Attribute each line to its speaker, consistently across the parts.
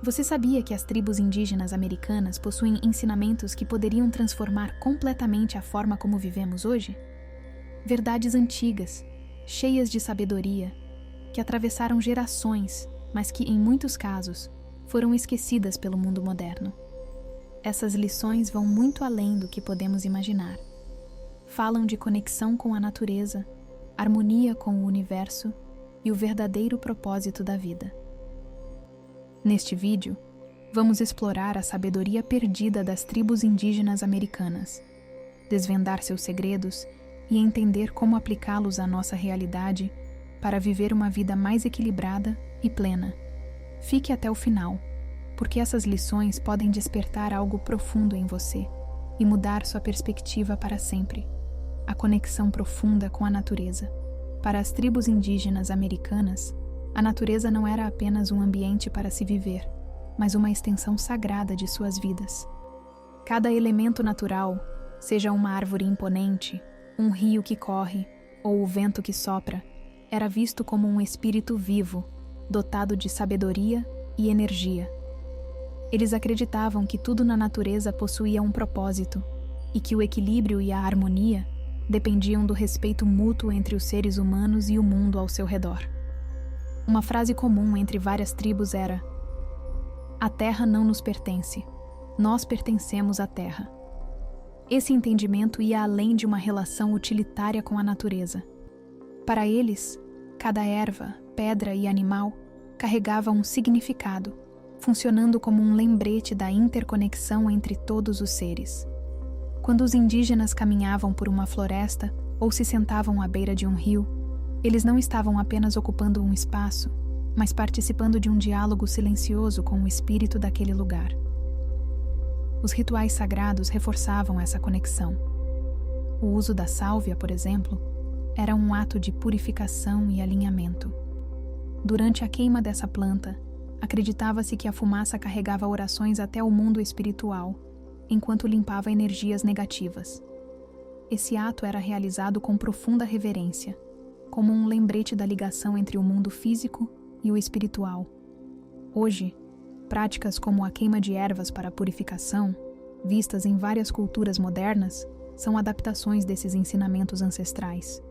Speaker 1: Você sabia que as tribos indígenas americanas possuem ensinamentos que poderiam transformar completamente a forma como vivemos hoje? Verdades antigas, cheias de sabedoria, que atravessaram gerações, mas que, em muitos casos, foram esquecidas pelo mundo moderno. Essas lições vão muito além do que podemos imaginar. Falam de conexão com a natureza, harmonia com o universo e o verdadeiro propósito da vida. Neste vídeo, vamos explorar a sabedoria perdida das tribos indígenas americanas, desvendar seus segredos e entender como aplicá-los à nossa realidade para viver uma vida mais equilibrada e plena. Fique até o final, porque essas lições podem despertar algo profundo em você e mudar sua perspectiva para sempre. A conexão profunda com a natureza. Para as tribos indígenas americanas, a natureza não era apenas um ambiente para se viver, mas uma extensão sagrada de suas vidas. Cada elemento natural, seja uma árvore imponente, um rio que corre ou o vento que sopra, era visto como um espírito vivo, dotado de sabedoria e energia. Eles acreditavam que tudo na natureza possuía um propósito e que o equilíbrio e a harmonia dependiam do respeito mútuo entre os seres humanos e o mundo ao seu redor. Uma frase comum entre várias tribos era: "A terra não nos pertence, nós pertencemos à terra." Esse entendimento ia além de uma relação utilitária com a natureza. Para eles, cada erva, pedra e animal carregava um significado, funcionando como um lembrete da interconexão entre todos os seres. Quando os indígenas caminhavam por uma floresta ou se sentavam à beira de um rio, eles não estavam apenas ocupando um espaço, mas participando de um diálogo silencioso com o espírito daquele lugar. Os rituais sagrados reforçavam essa conexão. O uso da sálvia, por exemplo, era um ato de purificação e alinhamento. Durante a queima dessa planta, acreditava-se que a fumaça carregava orações até o mundo espiritual, enquanto limpava energias negativas. Esse ato era realizado com profunda reverência, como um lembrete da ligação entre o mundo físico e o espiritual. Hoje, práticas como a queima de ervas para purificação, vistas em várias culturas modernas, são adaptações desses ensinamentos ancestrais.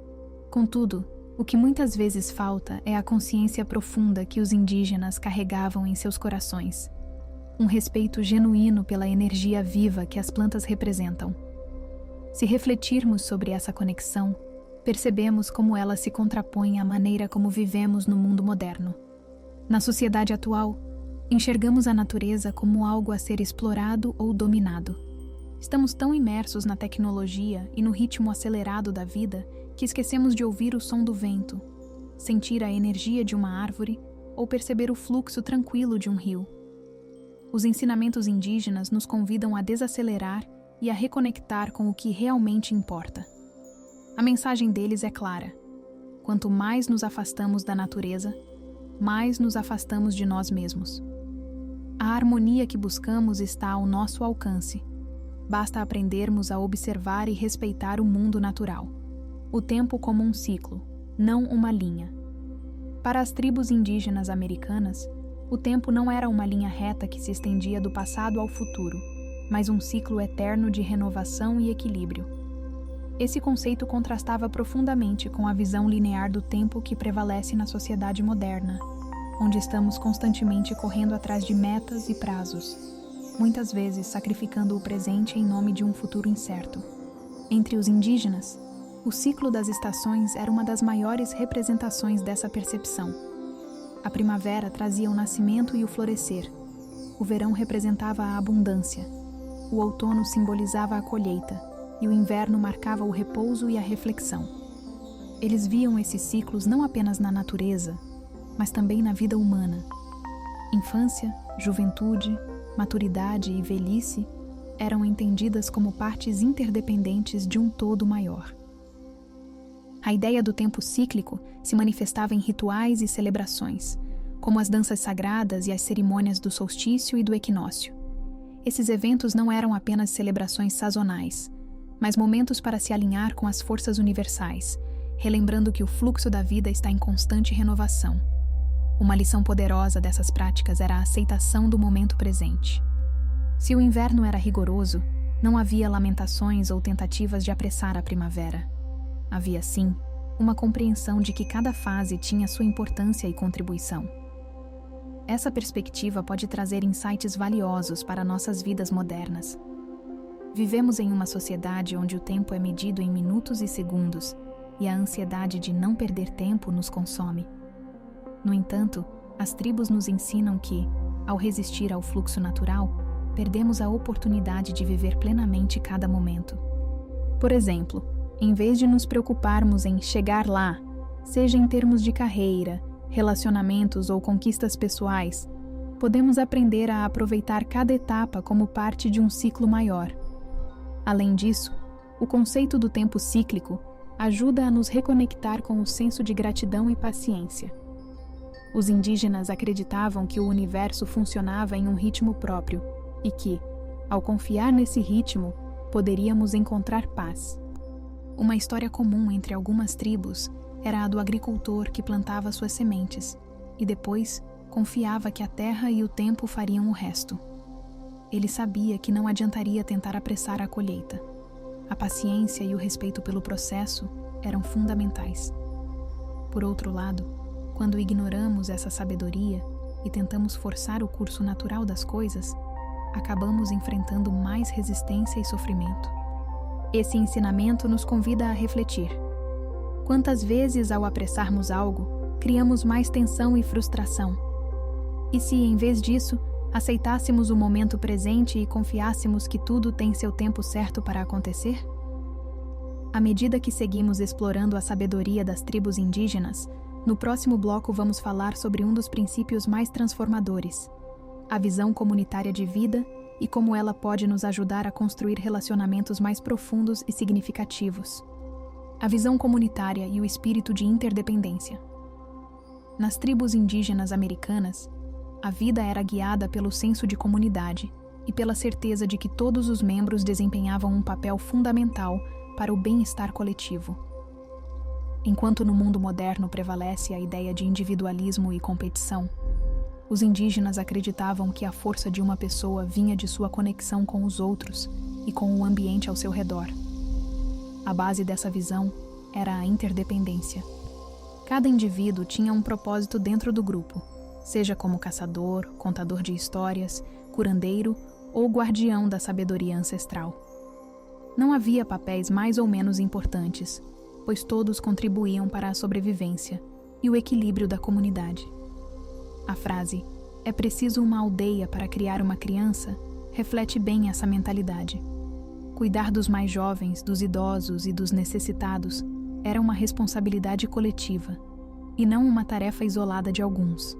Speaker 1: Contudo, o que muitas vezes falta é a consciência profunda que os indígenas carregavam em seus corações. Um respeito genuíno pela energia viva que as plantas representam. Se refletirmos sobre essa conexão, percebemos como ela se contrapõe à maneira como vivemos no mundo moderno. Na sociedade atual, enxergamos a natureza como algo a ser explorado ou dominado. Estamos tão imersos na tecnologia e no ritmo acelerado da vida que esquecemos de ouvir o som do vento, sentir a energia de uma árvore ou perceber o fluxo tranquilo de um rio. Os ensinamentos indígenas nos convidam a desacelerar e a reconectar com o que realmente importa. A mensagem deles é clara: quanto mais nos afastamos da natureza, mais nos afastamos de nós mesmos. A harmonia que buscamos está ao nosso alcance. Basta aprendermos a observar e respeitar o mundo natural. O tempo como um ciclo, não uma linha. Para as tribos indígenas americanas, o tempo não era uma linha reta que se estendia do passado ao futuro, mas um ciclo eterno de renovação e equilíbrio. Esse conceito contrastava profundamente com a visão linear do tempo que prevalece na sociedade moderna, onde estamos constantemente correndo atrás de metas e prazos, muitas vezes sacrificando o presente em nome de um futuro incerto. Entre os indígenas, o ciclo das estações era uma das maiores representações dessa percepção. A primavera trazia o nascimento e o florescer. O verão representava a abundância. O outono simbolizava a colheita. E o inverno marcava o repouso e a reflexão. Eles viam esses ciclos não apenas na natureza, mas também na vida humana. Infância, juventude, maturidade e velhice eram entendidas como partes interdependentes de um todo maior. A ideia do tempo cíclico se manifestava em rituais e celebrações, como as danças sagradas e as cerimônias do solstício e do equinócio. Esses eventos não eram apenas celebrações sazonais, mas momentos para se alinhar com as forças universais, relembrando que o fluxo da vida está em constante renovação. Uma lição poderosa dessas práticas era a aceitação do momento presente. Se o inverno era rigoroso, não havia lamentações ou tentativas de apressar a primavera. Havia, sim, uma compreensão de que cada fase tinha sua importância e contribuição. Essa perspectiva pode trazer insights valiosos para nossas vidas modernas. Vivemos em uma sociedade onde o tempo é medido em minutos e segundos, e a ansiedade de não perder tempo nos consome. No entanto, as tribos nos ensinam que, ao resistir ao fluxo natural, perdemos a oportunidade de viver plenamente cada momento. Por exemplo, em vez de nos preocuparmos em chegar lá, seja em termos de carreira, relacionamentos ou conquistas pessoais, podemos aprender a aproveitar cada etapa como parte de um ciclo maior. Além disso, o conceito do tempo cíclico ajuda a nos reconectar com o senso de gratidão e paciência. Os indígenas acreditavam que o universo funcionava em um ritmo próprio e que, ao confiar nesse ritmo, poderíamos encontrar paz. Uma história comum entre algumas tribos era a do agricultor que plantava suas sementes e depois confiava que a terra e o tempo fariam o resto. Ele sabia que não adiantaria tentar apressar a colheita. A paciência e o respeito pelo processo eram fundamentais. Por outro lado, quando ignoramos essa sabedoria e tentamos forçar o curso natural das coisas, acabamos enfrentando mais resistência e sofrimento. Esse ensinamento nos convida a refletir. Quantas vezes, ao apressarmos algo, criamos mais tensão e frustração? E se, em vez disso, aceitássemos o momento presente e confiássemos que tudo tem seu tempo certo para acontecer? À medida que seguimos explorando a sabedoria das tribos indígenas, no próximo bloco vamos falar sobre um dos princípios mais transformadores, a visão comunitária de vida e como ela pode nos ajudar a construir relacionamentos mais profundos e significativos. A visão comunitária e o espírito de interdependência. Nas tribos indígenas americanas, a vida era guiada pelo senso de comunidade e pela certeza de que todos os membros desempenhavam um papel fundamental para o bem-estar coletivo. Enquanto no mundo moderno prevalece a ideia de individualismo e competição, os indígenas acreditavam que a força de uma pessoa vinha de sua conexão com os outros e com o ambiente ao seu redor. A base dessa visão era a interdependência. Cada indivíduo tinha um propósito dentro do grupo, seja como caçador, contador de histórias, curandeiro ou guardião da sabedoria ancestral. Não havia papéis mais ou menos importantes, pois todos contribuíam para a sobrevivência e o equilíbrio da comunidade. A frase, "é preciso uma aldeia para criar uma criança", reflete bem essa mentalidade. Cuidar dos mais jovens, dos idosos e dos necessitados era uma responsabilidade coletiva, e não uma tarefa isolada de alguns.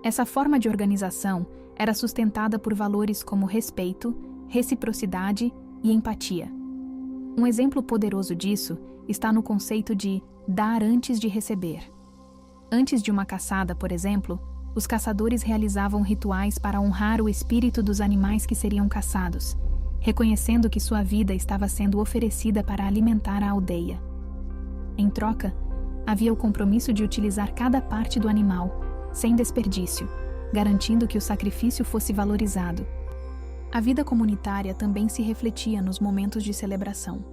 Speaker 1: Essa forma de organização era sustentada por valores como respeito, reciprocidade e empatia. Um exemplo poderoso disso está no conceito de dar antes de receber. Antes de uma caçada, por exemplo, os caçadores realizavam rituais para honrar o espírito dos animais que seriam caçados, reconhecendo que sua vida estava sendo oferecida para alimentar a aldeia. Em troca, havia o compromisso de utilizar cada parte do animal, sem desperdício, garantindo que o sacrifício fosse valorizado. A vida comunitária também se refletia nos momentos de celebração.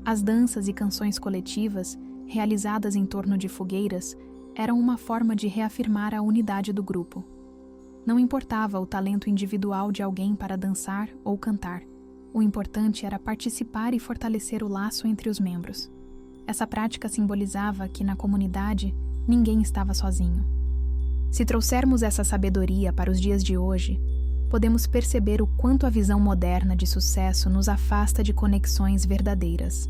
Speaker 1: As danças e canções coletivas, realizadas em torno de fogueiras, eram uma forma de reafirmar a unidade do grupo. Não importava o talento individual de alguém para dançar ou cantar. O importante era participar e fortalecer o laço entre os membros. Essa prática simbolizava que, na comunidade, ninguém estava sozinho. Se trouxermos essa sabedoria para os dias de hoje, podemos perceber o quanto a visão moderna de sucesso nos afasta de conexões verdadeiras.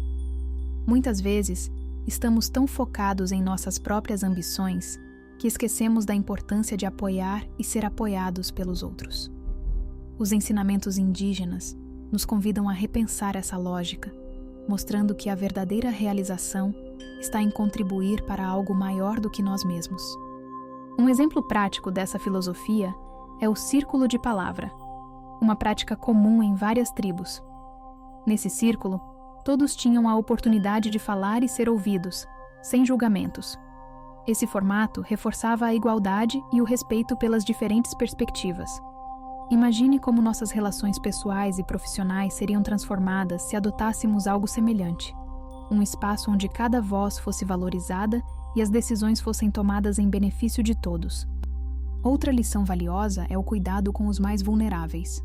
Speaker 1: Muitas vezes, estamos tão focados em nossas próprias ambições que esquecemos da importância de apoiar e ser apoiados pelos outros. Os ensinamentos indígenas nos convidam a repensar essa lógica, mostrando que a verdadeira realização está em contribuir para algo maior do que nós mesmos. Um exemplo prático dessa filosofia é o círculo de palavra, uma prática comum em várias tribos. Nesse círculo, todos tinham a oportunidade de falar e ser ouvidos, sem julgamentos. Esse formato reforçava a igualdade e o respeito pelas diferentes perspectivas. Imagine como nossas relações pessoais e profissionais seriam transformadas se adotássemos algo semelhante. Um espaço onde cada voz fosse valorizada e as decisões fossem tomadas em benefício de todos. Outra lição valiosa é o cuidado com os mais vulneráveis.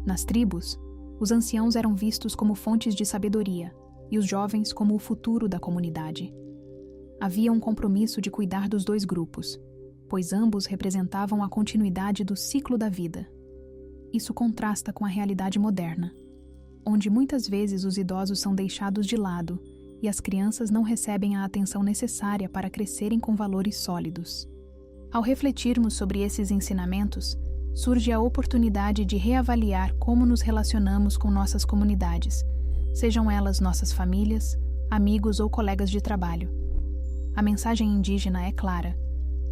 Speaker 1: Nas tribos, os anciãos eram vistos como fontes de sabedoria e os jovens como o futuro da comunidade. Havia um compromisso de cuidar dos dois grupos, pois ambos representavam a continuidade do ciclo da vida. Isso contrasta com a realidade moderna, onde muitas vezes os idosos são deixados de lado e as crianças não recebem a atenção necessária para crescerem com valores sólidos. Ao refletirmos sobre esses ensinamentos, surge a oportunidade de reavaliar como nos relacionamos com nossas comunidades, sejam elas nossas famílias, amigos ou colegas de trabalho. A mensagem indígena é clara: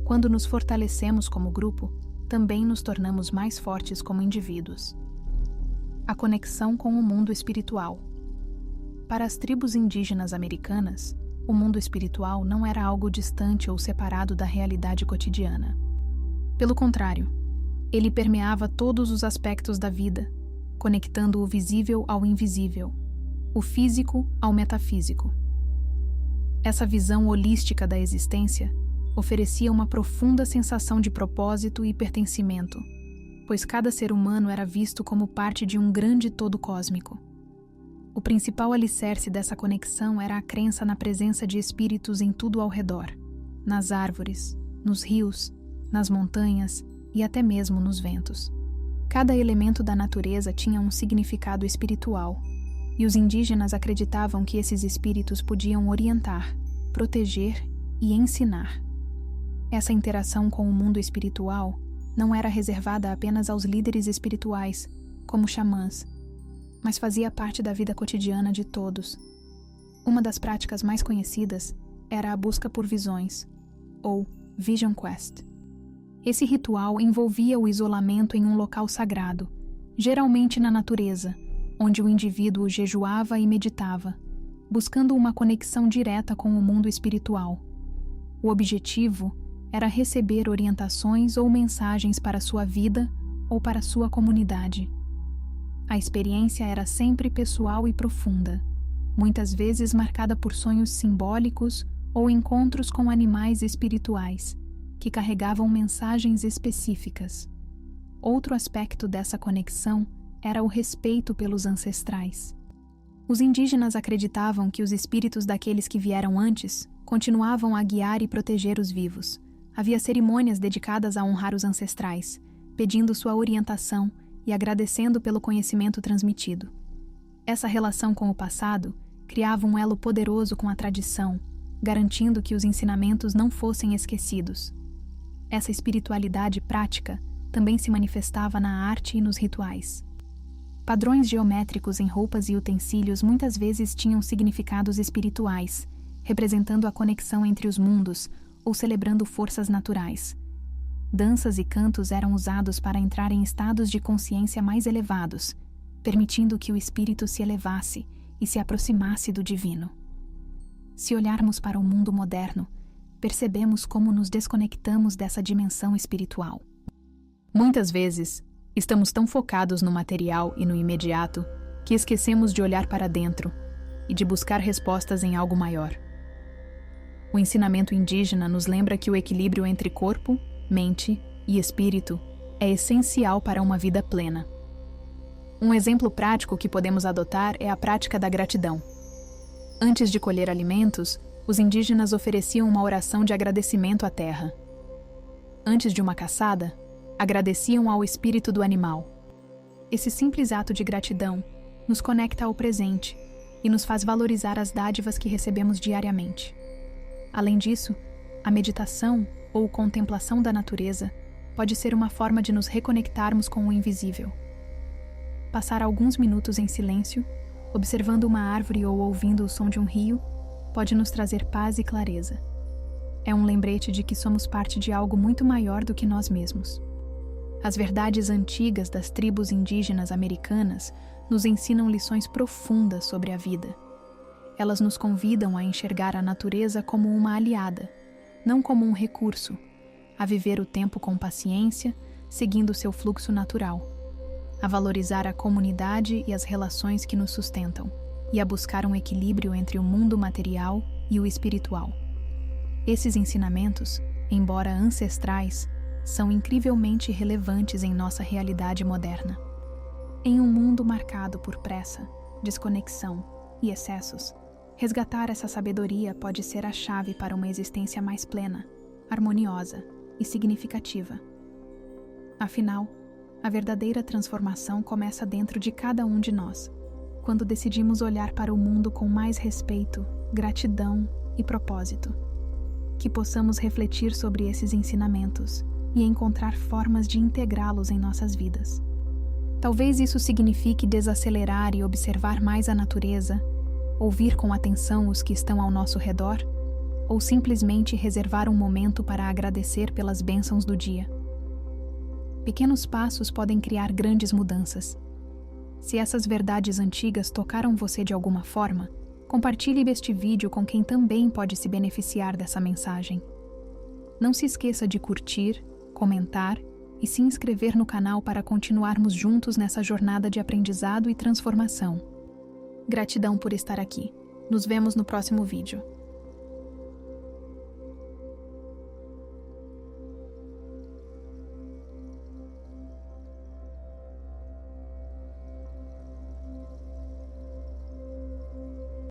Speaker 1: quando nos fortalecemos como grupo, também nos tornamos mais fortes como indivíduos. A conexão com o mundo espiritual. Para as tribos indígenas americanas, o mundo espiritual não era algo distante ou separado da realidade cotidiana. Pelo contrário, ele permeava todos os aspectos da vida, conectando o visível ao invisível, o físico ao metafísico. Essa visão holística da existência oferecia uma profunda sensação de propósito e pertencimento, pois cada ser humano era visto como parte de um grande todo cósmico. O principal alicerce dessa conexão era a crença na presença de espíritos em tudo ao redor, nas árvores, nos rios, nas montanhas e até mesmo nos ventos. Cada elemento da natureza tinha um significado espiritual, e os indígenas acreditavam que esses espíritos podiam orientar, proteger e ensinar. Essa interação com o mundo espiritual não era reservada apenas aos líderes espirituais, como xamãs, mas fazia parte da vida cotidiana de todos. Uma das práticas mais conhecidas era a busca por visões, ou Vision Quest. Esse ritual envolvia o isolamento em um local sagrado, geralmente na natureza, onde o indivíduo jejuava e meditava, buscando uma conexão direta com o mundo espiritual. O objetivo era receber orientações ou mensagens para sua vida ou para sua comunidade. A experiência era sempre pessoal e profunda, muitas vezes marcada por sonhos simbólicos ou encontros com animais espirituais, que carregavam mensagens específicas. Outro aspecto dessa conexão era o respeito pelos ancestrais. Os indígenas acreditavam que os espíritos daqueles que vieram antes continuavam a guiar e proteger os vivos. Havia cerimônias dedicadas a honrar os ancestrais, pedindo sua orientação e agradecendo pelo conhecimento transmitido. Essa relação com o passado criava um elo poderoso com a tradição, garantindo que os ensinamentos não fossem esquecidos. Essa espiritualidade prática também se manifestava na arte e nos rituais. Padrões geométricos em roupas e utensílios muitas vezes tinham significados espirituais, representando a conexão entre os mundos ou celebrando forças naturais. Danças e cantos eram usados para entrar em estados de consciência mais elevados, permitindo que o espírito se elevasse e se aproximasse do divino. Se olharmos para o mundo moderno, percebemos como nos desconectamos dessa dimensão espiritual. Muitas vezes, estamos tão focados no material e no imediato que esquecemos de olhar para dentro e de buscar respostas em algo maior. O ensinamento indígena nos lembra que o equilíbrio entre corpo, mente e espírito é essencial para uma vida plena. Um exemplo prático que podemos adotar é a prática da gratidão. Antes de colher alimentos, os indígenas ofereciam uma oração de agradecimento à terra. Antes de uma caçada, agradeciam ao espírito do animal. Esse simples ato de gratidão nos conecta ao presente e nos faz valorizar as dádivas que recebemos diariamente. Além disso, a meditação ou contemplação da natureza pode ser uma forma de nos reconectarmos com o invisível. Passar alguns minutos em silêncio, observando uma árvore ou ouvindo o som de um rio, pode nos trazer paz e clareza. É um lembrete de que somos parte de algo muito maior do que nós mesmos. As verdades antigas das tribos indígenas americanas nos ensinam lições profundas sobre a vida. Elas nos convidam a enxergar a natureza como uma aliada, não como um recurso, a viver o tempo com paciência, seguindo seu fluxo natural, a valorizar a comunidade e as relações que nos sustentam, e a buscar um equilíbrio entre o mundo material e o espiritual. Esses ensinamentos, embora ancestrais, são incrivelmente relevantes em nossa realidade moderna. Em um mundo marcado por pressa, desconexão e excessos, resgatar essa sabedoria pode ser a chave para uma existência mais plena, harmoniosa e significativa. Afinal, a verdadeira transformação começa dentro de cada um de nós, quando decidimos olhar para o mundo com mais respeito, gratidão e propósito. Que possamos refletir sobre esses ensinamentos e encontrar formas de integrá-los em nossas vidas. Talvez isso signifique desacelerar e observar mais a natureza, ouvir com atenção os que estão ao nosso redor, ou simplesmente reservar um momento para agradecer pelas bênçãos do dia. Pequenos passos podem criar grandes mudanças. Se essas verdades antigas tocaram você de alguma forma, compartilhe este vídeo com quem também pode se beneficiar dessa mensagem. Não se esqueça de curtir, comentar e se inscrever no canal para continuarmos juntos nessa jornada de aprendizado e transformação. Gratidão por estar aqui. Nos vemos no próximo vídeo.